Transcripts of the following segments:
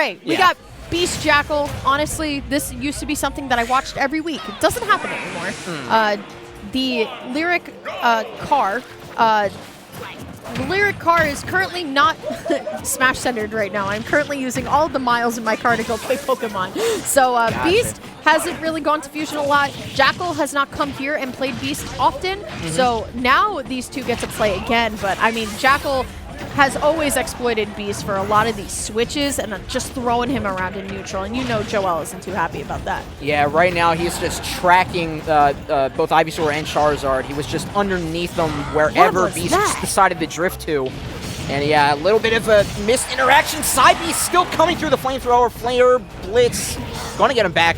right, we got Beast Jakal. Honestly, this used to be something that I watched every week. It doesn't happen anymore. The lyric car. The lyric car is currently not Smash centered right now. I'm currently using all of the miles in my car to go play Pokemon. So Gotcha. Beast hasn't really gone to Fusion a lot. Jakal has not come here and played Beast often. So now these two get to play again. But I mean, Jakal has always exploited Beast for a lot of these switches and just throwing him around in neutral. And you know Joel isn't too happy about that. Yeah, right now he's just tracking both Ivysaur and Charizard. He was just underneath them wherever Beast decided to drift to. And yeah, a little bit of a missed interaction. Side Beast still coming through the flamethrower. Flare, Blitz, going to get him back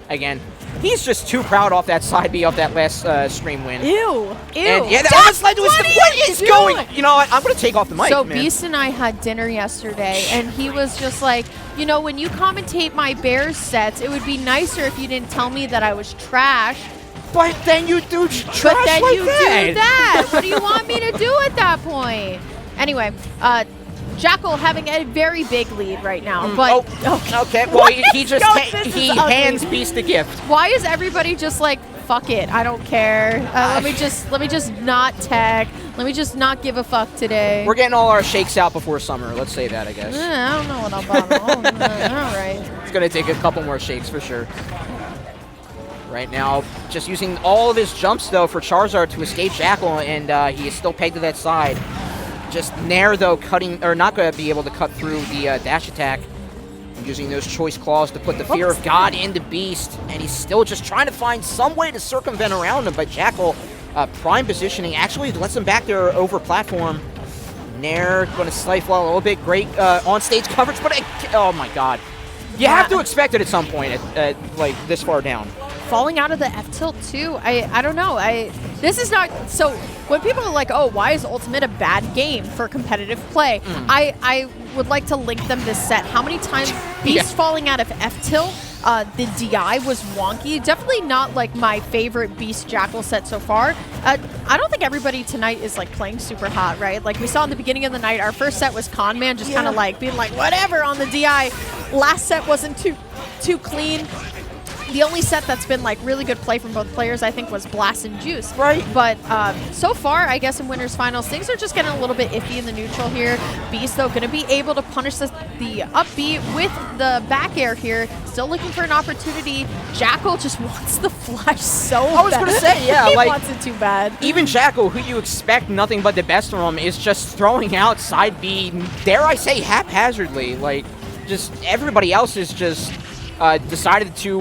again. He's just too proud off that side B off that last Scream win. Ew. And yeah, that almost led to what is going? You know what? I'm going to take off the mic, So man. Beast and I had dinner yesterday, and he was just like, you know, when you commentate my Bairs sets, it would be nicer if you didn't tell me that I was trash. But then you do trash But then like you do that. What do you want me to do at that point? Anyway, Jakal having a very big lead right now, but okay. Well, he just hands Beast a gift. Why is everybody just like, fuck it, I don't care. Let me just not tech. Let me just not give a fuck today. We're getting all our shakes out before summer. Let's say that, I guess. I don't know what I'm about. All right. It's gonna take a couple more shakes for sure. Right now, just using all of his jumps though for Charizard to escape Jakal, and he is still pegged to that side. Just Nair, though, cutting, or not going to be able to cut through the dash attack. Using those choice claws to put the Fear of God into Beast. And he's still just trying to find some way to circumvent around him. But Jakal, prime positioning, actually lets him back there over platform. Nair going to stifle a little bit. Great on-stage coverage, but oh my god. You have to expect it at some point, like this far down. Falling out of the F-tilt too. I don't know. This is not so. When people are like, "Oh, why is Ultimate a bad game for competitive play?" I would like to link them this set. How many times Beast falling out of F-tilt? The DI was wonky. Definitely not like my favorite Beast Jakal set so far. I don't think everybody tonight is like playing super hot, right? Like we saw in the beginning of the night, our first set was Con Man, just kind of like being like whatever on the DI. Last set wasn't too clean. The only set that's been like really good play from both players, I think, was Blast and Juice. Right. But so far, I guess in Winners Finals, things are just getting a little bit iffy in the neutral here. Beast, though, going to be able to punish the up B with the back air here. Still looking for an opportunity. Jakal just wants the flash so bad. I was going to say, yeah. He like, wants it too bad. Even Jakal, who you expect nothing but the best from him, is just throwing out side B, dare I say, haphazardly. Like, just everybody else is just... decided to,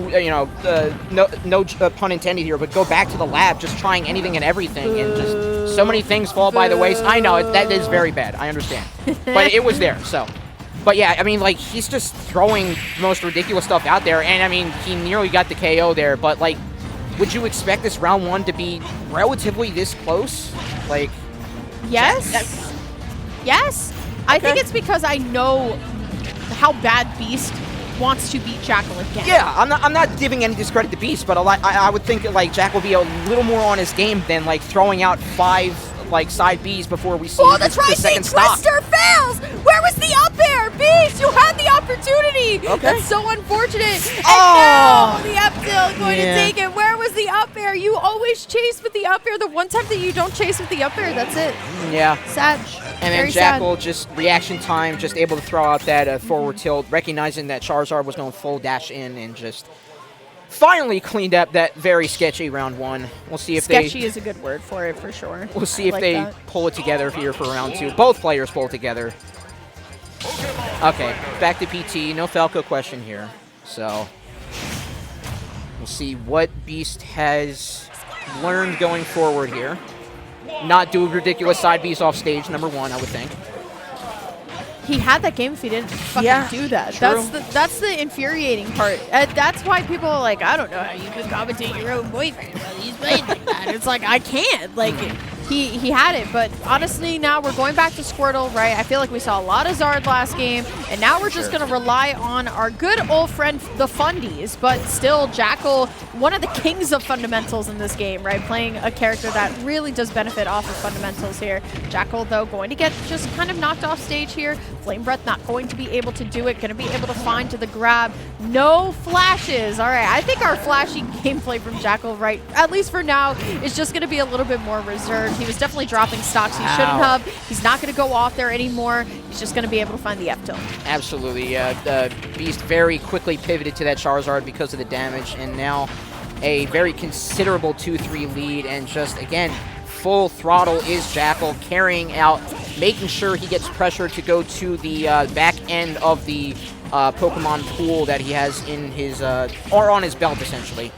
no pun intended here, but go back to the lab, just trying anything and everything, and just so many things fall by the wayside. I know, that is very bad, I understand. But it was there, so. But yeah, I mean, like, he's just throwing the most ridiculous stuff out there, and I mean, he nearly got the KO there, but like, would you expect this round one to be relatively this close? Like, yes. Yes. I think it's because I know how bad Beast wants to beat Jakal again. Yeah, I'm not giving any discredit to Beast, but I would think like Jakal will be a little more on his game than like throwing out 5 like side Bs before we see the second stop. Twister fails! Where was the up air? Beast, you had the opportunity! Okay. That's so unfortunate. And now the up tilt going to take it. Where was the up air? You always chase with the up air. The one time that you don't chase with the up air, that's it. Yeah. Sad. And then Jakal, just reaction time, just able to throw out that forward tilt, recognizing that Charizard was going full dash in and just finally cleaned up that very sketchy round one. We'll see if sketchy is a good word for it, for sure. We'll see if they pull it together here for round two. Both players pull it together. Okay, back to PT. No Falco question here. So we'll see what Beast has learned going forward here. Not do ridiculous side Bs off stage, number one, I would think. He had that game if he didn't fucking do that. True. That's the infuriating part. That's why people are like, I don't know how you can commentate your own boyfriend while he's playing like that. It's like, I can't. Like, he had it. But honestly, now we're going back to Squirtle, right? I feel like we saw a lot of Zard last game. And now we're just going to rely on our good old friend, the Fundies. But still, Jakal, one of the kings of fundamentals in this game, right? Playing a character that really does benefit off of fundamentals here. Jakal, though, going to get just kind of knocked off stage here. Flame Breath not going to be able to do it. Going to be able to find to the grab. No flashes. All right, I think our flashy gameplay from Jakal, right, at least for now, is just going to be a little bit more reserved. He was definitely dropping stocks he shouldn't have. He's not going to go off there anymore. He's just going to be able to find the F-tilt. Absolutely. Beast very quickly pivoted to that Charizard because of the damage, and now a very considerable 2-3 lead, and just, again, full throttle is Jakal, carrying out, making sure he gets pressure to go to the back end of the Pokemon pool that he has in his, or on his belt, essentially.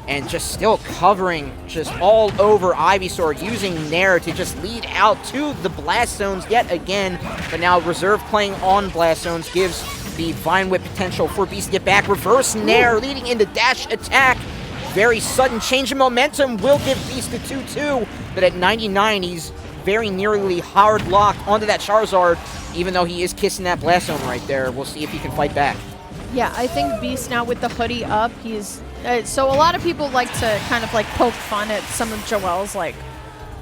And just still covering just all over Ivysaur, using Nair to just lead out to the Blast Zones yet again. But now Reserve playing on Blast Zones gives the Vine Whip potential for Beast to get back. Reverse Nair leading into dash attack. Very sudden change in momentum will give Beast a 2-2. But at 99, he's very nearly hard locked onto that Charizard, even though he is kissing that Blast Zone right there. We'll see if he can fight back. Yeah, I think Beast now with the hoodie up, he's... so a lot of people like to kind of like poke fun at some of Joel's like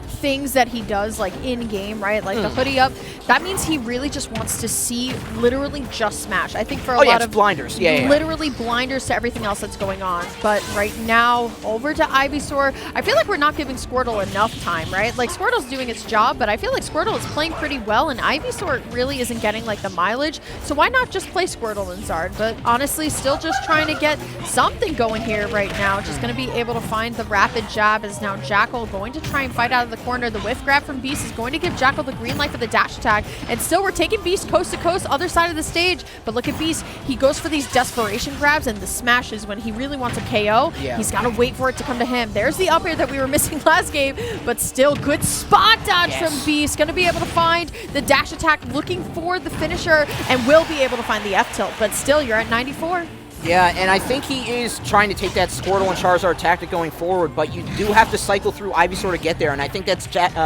things that he does like in game, right? Like the hoodie up. That means he really just wants to see literally just Smash. I think for a lot of blinders, literally blinders to everything else that's going on. But right now, over to Ivysaur. I feel like we're not giving Squirtle enough time, right? Like Squirtle's doing its job, but I feel like Squirtle is playing pretty well, and Ivysaur really isn't getting like the mileage. So why not just play Squirtle and Zard? But honestly, still just trying to get something going here right now. Just going to be able to find the rapid jab. Is now Jakal going to try and fight out of the corner. The whiff grab from Beast is going to give Jakal the green light for the dash attack. And still, we're taking Beast coast to coast, other side of the stage. But look at Beast. He goes for these desperation grabs and the smashes when he really wants a KO. Yeah. He's got to wait for it to come to him. There's the up air that we were missing last game, but still good spot dodge from Beast. Going to be able to find the dash attack, looking for the finisher, and will be able to find the F-tilt. But still, you're at 94. Yeah, and I think he is trying to take that Squirtle and Charizard tactic going forward, but you do have to cycle through Ivysaur to get there, and I think that's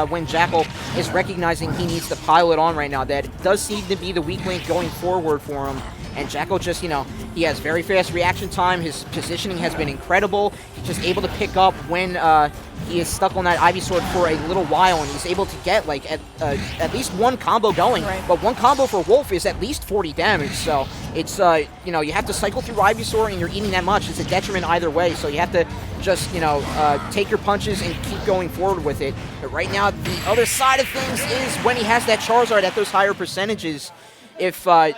when Jakal is recognizing he needs to pile it on right now. That does seem to be the weak link going forward for him, and Jakal just, you know, he has very fast reaction time. His positioning has been incredible. He's just able to pick up when he is stuck on that Ivysaur for a little while, and he's able to get like at least one combo going. Right. But one combo for Wolf is at least 40 damage, so it's you know, you have to cycle through Ivysaur, and you're eating that much. It's a detriment either way, so you have to just, you know, take your punches and keep going forward with it. But right now, the other side of things is when he has that Charizard at those higher percentages, if Jakal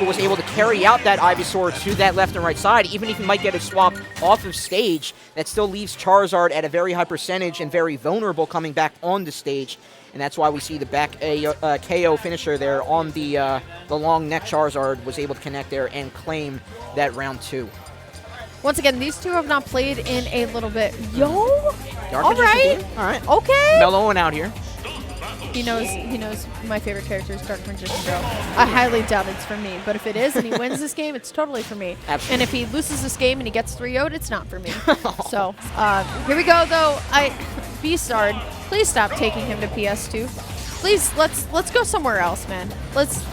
was able to carry out that Ivysaur to that left and right side, even if he might get a swap off of stage, that still leaves Charizard at a very high percentage and very vulnerable coming back on the stage. And that's why we see the back KO finisher there on the long neck. Charizard was able to connect there and claim that round 2. Once again, these two have not played in a little bit. Yo! Dark All right. Magician, all right. Okay. Mellowing out here. He knows my favorite character is Dark Magician Joe. I highly doubt it's for me, but if it is and he wins this game, it's totally for me. Absolutely. And if he loses this game and he gets 3-0'd, it's not for me. So here we go, though. Beastard, please stop taking him to PS2. Please, let's go somewhere else, man. Let's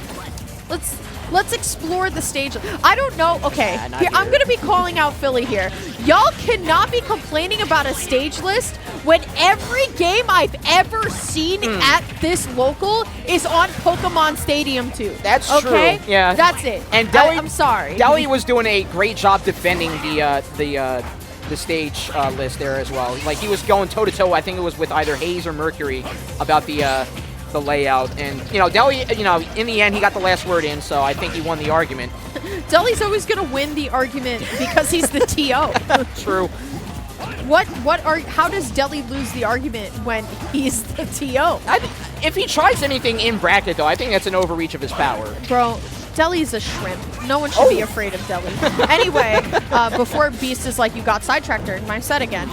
explore the stage. I don't know. Okay, here, I'm going to be calling out Philly here. Y'all cannot be complaining about a stage list when every game I've ever seen at this local is on Pokemon Stadium 2. That's okay? true. Yeah. That's it. And Deli, I'm sorry. Deli was doing a great job defending the stage list there as well. Like, he was going toe-to-toe, I think it was with either Hayes or Mercury, about the layout. And, you know, Deli, you know, in the end, he got the last word in, so I think he won the argument. Deli's always going to win the argument because he's the TO. True. How does Deli lose the argument when he's the TO? If he tries anything in bracket, though, I think that's an overreach of his power. Bro, Deli's a shrimp. No one should be afraid of Deli. Anyway, before Beast is like, you got sidetracked in my set again.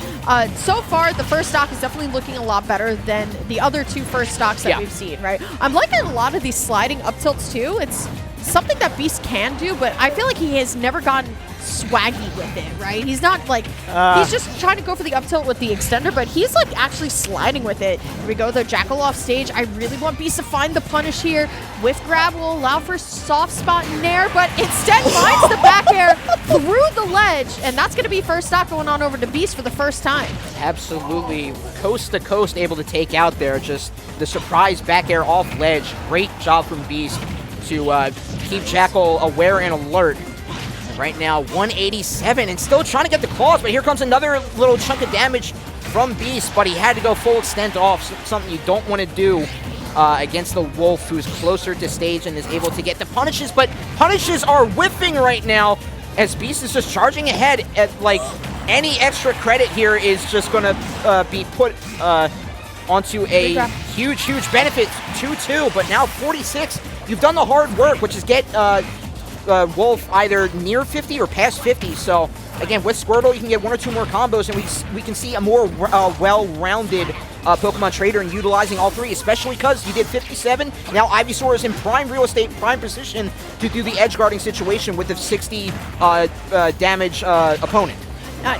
So far, the first stock is definitely looking a lot better than the other two first stocks that we've seen, right? I'm liking a lot of these sliding up tilts, too. It's something that Beast can do, but I feel like he has never gotten swaggy with it, right? He's not like, he's just trying to go for the up tilt with the extender, but he's like actually sliding with it. Here we go, the Jakal off stage. I really want Beast to find the punish here. Whiff grab will allow for soft spot in there, but instead finds the back air through the ledge, and that's gonna be first stock going on over to Beast for the first time. Absolutely, coast to coast able to take out there, just the surprise back air off ledge. Great job from Beast to keep Jakal aware and alert. Right now, 187 and still trying to get the claws, but here comes another little chunk of damage from Beast, but he had to go full extent off, something you don't want to do against the Wolf, who's closer to stage and is able to get the punishes, but punishes are whiffing right now as Beast is just charging ahead at, like, any extra credit here is just going to be put onto a huge benefit, 2-2, but now 46. You've done the hard work, which is get Wolf either near 50 or past 50. So again, with Squirtle, you can get 1 or 2 more combos, and we can see a more well-rounded Pokemon trader and utilizing all 3, especially because you did 57. Now Ivysaur is in prime real estate, prime position to do the edge guarding situation with the 60 damage opponent.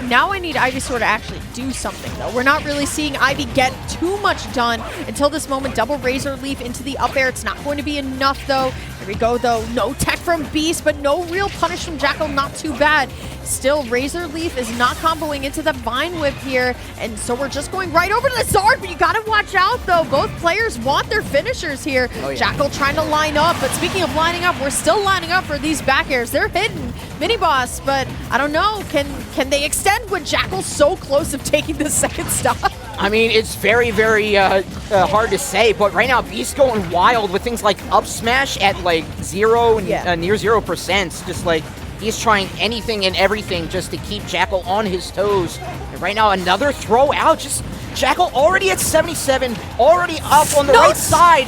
Now I need Ivysaur to actually do something, though. We're not really seeing Ivy get too much done until this moment. Double Razor Leaf into the up air. It's not going to be enough, though. Here we go, though. No tech from Beast, but no real punish from Jakal. Not too bad. Still, Razor Leaf is not comboing into the Vine Whip here, and so we're just going right over to the Zard, but you gotta watch out, though. Both players want their finishers here. Oh, yeah. Jakal trying to line up, but speaking of lining up, we're still lining up for these back airs. They're hidden, mini-boss, but I don't know. Can they extend with Jakal so close of taking the second stop? I mean, it's very hard to say, but right now Beast going wild with things like up smash at like 0 and near 0%. Just like he's trying anything and everything just to keep Jakal on his toes. And right now another throw out, just Jakal already at 77, already up on the right side.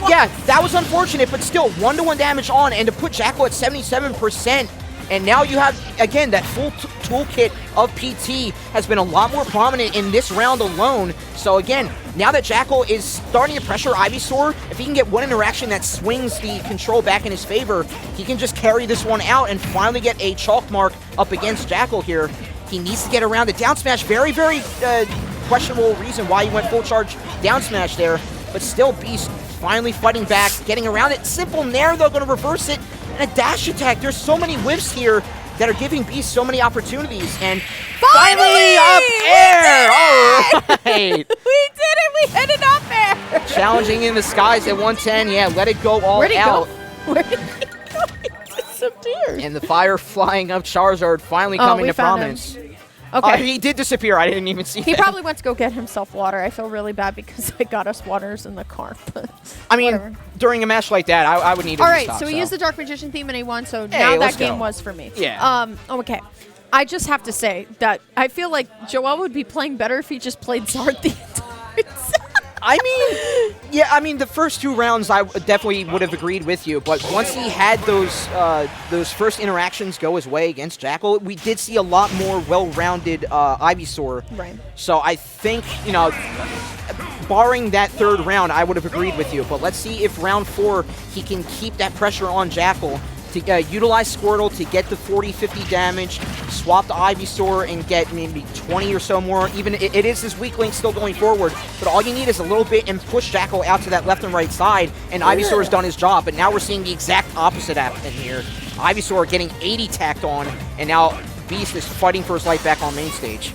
Yeah, that was unfortunate, but still 1-to-1 damage on, and to put Jakal at 77%. And now you have, again, that full toolkit of PT has been a lot more prominent in this round alone. So again, now that Jakal is starting to pressure Ivysaur, if he can get one interaction that swings the control back in his favor, he can just carry this one out and finally get a chalk mark up against Jakal here. He needs to get around the down smash. Very questionable reason why he went full charge down smash there. But still, Beast finally fighting back, getting around it. Simple Nair, though, going to reverse it. And a dash attack. There's so many whiffs here that are giving Beast so many opportunities. And finally up air! All right! We did it! We hit it up air! Challenging in the skies at 110. Yeah, let it go all out. Where did he go? He disappeared. And the fire flying up Charizard finally coming to prominence. Okay. He did disappear. I didn't even see He probably went to go get himself water. I feel really bad because I got us waters in the car. But I mean, during a match like that, I would need to Alright, stop, so he used the Dark Magician theme and he won, so hey, now that game was for me. Yeah. Okay. I just have to say that I feel like Joel would be playing better if he just played Zard the entire time. I mean, the first 2 rounds I definitely would have agreed with you, but once he had those first interactions go his way against Jakal, we did see a lot more well-rounded Ivysaur. Right. So I think, you know, barring that 3rd round, I would have agreed with you, but let's see if round 4 he can keep that pressure on Jakal to utilize Squirtle to get the 40-50 damage, swap the Ivysaur and get maybe 20 or so more. Even it is his weak link still going forward, but all you need is a little bit and push Jakal out to that left and right side, and Ivysaur has done his job. But now we're seeing the exact opposite happen here. Ivysaur getting 80 tacked on, and now Beast is fighting for his life back on main stage.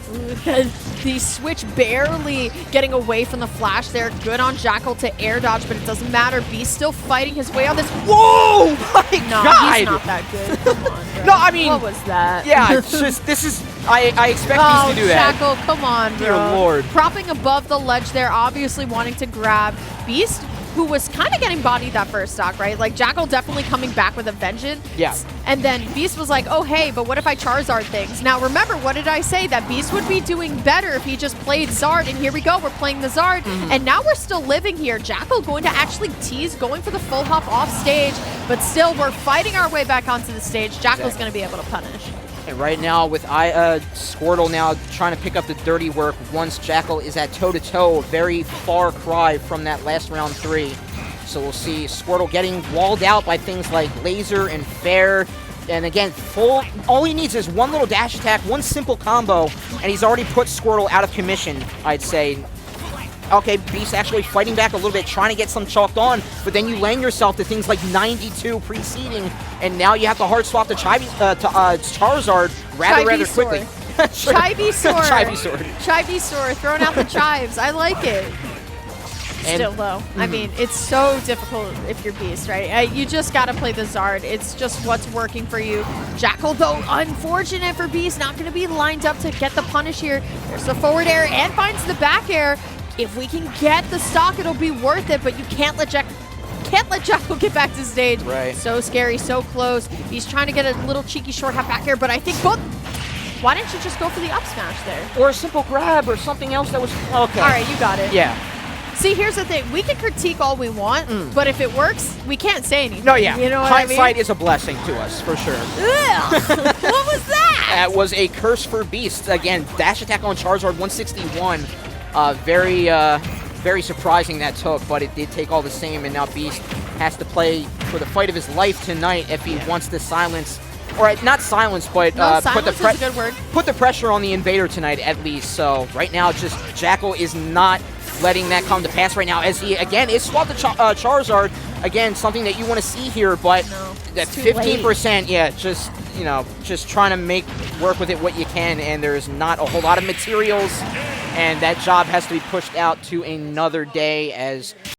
The switch barely getting away from the flash there. Good on Jakal to air dodge, but it doesn't matter. Beast still fighting his way on this. Whoa! My God! He's not that good. Come on, bro. No, I mean, what was that? Yeah, it's just this is. I expect Beast to do that. Jakal, come on, bro. Dear Lord. Propping above the ledge there, obviously wanting to grab Beast, who was kind of getting bodied that first stock, right? Like, Jakal definitely coming back with a vengeance. Yeah. And then Beast was like, oh, hey, but what if I Charizard things? Now, remember, what did I say? That Beast would be doing better if he just played Zard. And here we go. We're playing the Zard. And now we're still living here. Jakal going to actually tease, going for the full hop off stage. But still, we're fighting our way back onto the stage. Jakal's going to be able to punish. And right now with Squirtle now trying to pick up the dirty work once Jakal is at toe-to-toe, very far cry from that last round 3. So we'll see Squirtle getting walled out by things like Laser and Fair. And again, all he needs is one little dash attack, one simple combo, and he's already put Squirtle out of commission, I'd say. Okay, Beast actually fighting back a little bit, trying to get some chalked on, but then you land yourself to things like 92 preceding, and now you have to hard swap to Charizard rather quickly. Chivesaur. Chivesaur. Chivesaur, throwing out the chives. I like it. Still, though, I mean, it's so difficult if you're Beast, right? You just got to play the Zard. It's just what's working for you. Jakal, though, unfortunate for Beast, not going to be lined up to get the punish here. There's the forward air and finds the back air. If we can get the stock, it'll be worth it, but you can't let Jakal get back to stage. Right. So scary, so close. He's trying to get a little cheeky short hop back air, but I think both... Why didn't you just go for the up smash there? Or a simple grab or something else that was... Okay. All right, you got it. Yeah. See, here's the thing. We can critique all we want, but if it works, we can't say anything. No, yeah. You know what Hindsight I mean? is a blessing to us, for sure. Ugh. What was that? That was a curse for Beast. Again, dash attack on Charizard 161. Very surprising that took, but it did take all the same, and now Beast has to play for the fight of his life tonight if he wants to silence, or not silence, but put the pressure on the Invader tonight at least. So right now, just Jakal is not letting that come to pass right now, as he again is swapped to Charizard. Again, something that you want to see here, but that 15%, yeah, just trying to make work with it what you can, and there's not a whole lot of materials, and that job has to be pushed out to another day as